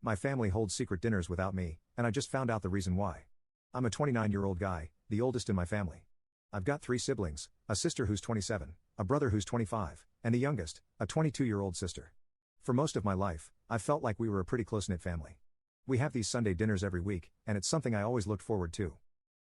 My family holds secret dinners without me, and I just found out the reason why. I'm a 29-year-old guy, the oldest in my family. I've got 3 siblings, a sister who's 27, a brother who's 25, and the youngest, a 22-year-old sister. For most of my life, I've felt like we were a pretty close-knit family. We have these Sunday dinners every week, and it's something I always looked forward to.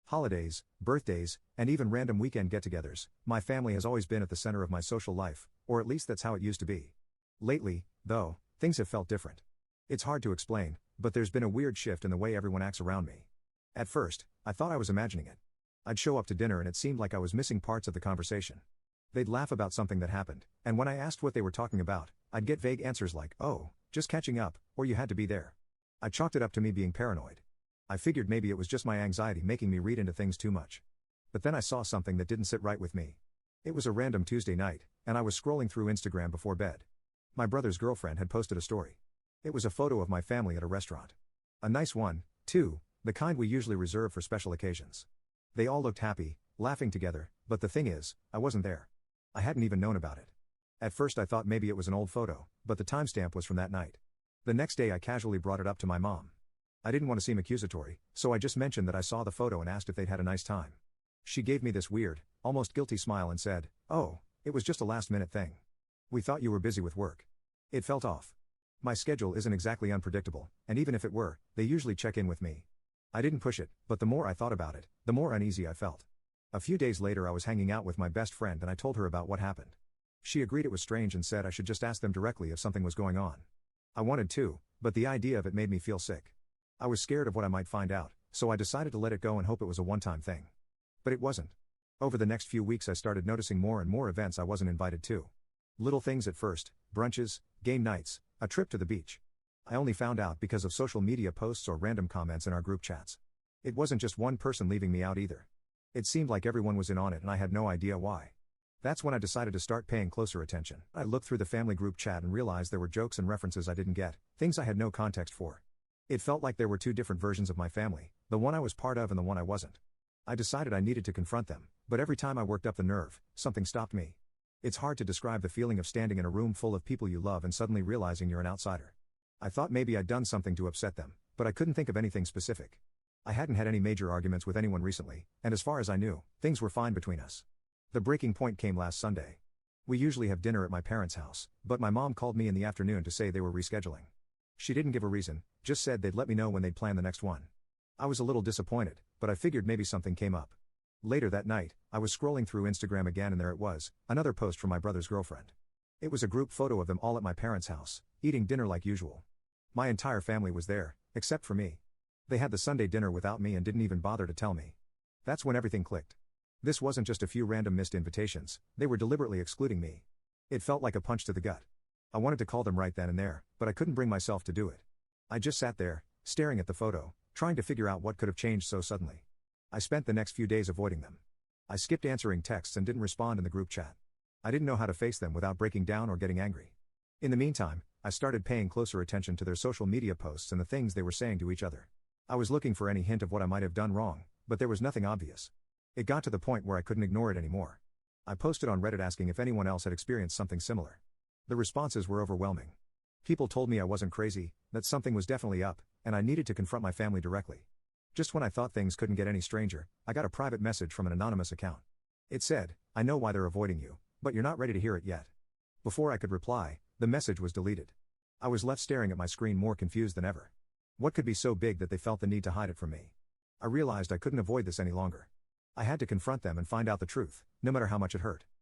Holidays, birthdays, and even random weekend get-togethers, my family has always been at the center of my social life, or at least that's how it used to be. Lately, though, things have felt different. It's hard to explain, but there's been a weird shift in the way everyone acts around me. At first, I thought I was imagining it. I'd show up to dinner and it seemed like I was missing parts of the conversation. They'd laugh about something that happened, and when I asked what they were talking about, I'd get vague answers like, "Oh, just catching up," or "You had to be there." I chalked it up to me being paranoid. I figured maybe it was just my anxiety making me read into things too much. But then I saw something that didn't sit right with me. It was a random Tuesday night, and I was scrolling through Instagram before bed. My brother's girlfriend had posted a story. It was a photo of my family at a restaurant. A nice one, too, the kind we usually reserve for special occasions. They all looked happy, laughing together, but the thing is, I wasn't there. I hadn't even known about it. At first I thought maybe it was an old photo, but the timestamp was from that night. The next day I casually brought it up to my mom. I didn't want to seem accusatory, so I just mentioned that I saw the photo and asked if they'd had a nice time. She gave me this weird, almost guilty smile and said, "Oh, it was just a last-minute thing. We thought you were busy with work." It felt off. My schedule isn't exactly unpredictable, and even if it were, they usually check in with me. I didn't push it, but the more I thought about it, the more uneasy I felt. A few days later I was hanging out with my best friend and I told her about what happened. She agreed it was strange and said I should just ask them directly if something was going on. I wanted to, but the idea of it made me feel sick. I was scared of what I might find out, so I decided to let it go and hope it was a one-time thing. But it wasn't. Over the next few weeks I started noticing more and more events I wasn't invited to. Little things at first, brunches, game nights, a trip to the beach. I only found out because of social media posts or random comments in our group chats. It wasn't just one person leaving me out either. It seemed like everyone was in on it and I had no idea why. That's when I decided to start paying closer attention. I looked through the family group chat and realized there were jokes and references I didn't get, things I had no context for. It felt like there were 2 different versions of my family, the one I was part of and the one I wasn't. I decided I needed to confront them, but every time I worked up the nerve, something stopped me. It's hard to describe the feeling of standing in a room full of people you love and suddenly realizing you're an outsider. I thought maybe I'd done something to upset them, but I couldn't think of anything specific. I hadn't had any major arguments with anyone recently, and as far as I knew, things were fine between us. The breaking point came last Sunday. We usually have dinner at my parents' house, but my mom called me in the afternoon to say they were rescheduling. She didn't give a reason, just said they'd let me know when they'd plan the next one. I was a little disappointed, but I figured maybe something came up. Later that night, I was scrolling through Instagram again and there it was, another post from my brother's girlfriend. It was a group photo of them all at my parents' house, eating dinner like usual. My entire family was there, except for me. They had the Sunday dinner without me and didn't even bother to tell me. That's when everything clicked. This wasn't just a few random missed invitations, they were deliberately excluding me. It felt like a punch to the gut. I wanted to call them right then and there, but I couldn't bring myself to do it. I just sat there, staring at the photo, trying to figure out what could have changed so suddenly. I spent the next few days avoiding them. I skipped answering texts and didn't respond in the group chat. I didn't know how to face them without breaking down or getting angry. In the meantime, I started paying closer attention to their social media posts and the things they were saying to each other. I was looking for any hint of what I might have done wrong, but there was nothing obvious. It got to the point where I couldn't ignore it anymore. I posted on Reddit asking if anyone else had experienced something similar. The responses were overwhelming. People told me I wasn't crazy, that something was definitely up, and I needed to confront my family directly. Just when I thought things couldn't get any stranger, I got a private message from an anonymous account. It said, "I know why they're avoiding you, but you're not ready to hear it yet." Before I could reply, the message was deleted. I was left staring at my screen more confused than ever. What could be so big that they felt the need to hide it from me? I realized I couldn't avoid this any longer. I had to confront them and find out the truth, no matter how much it hurt.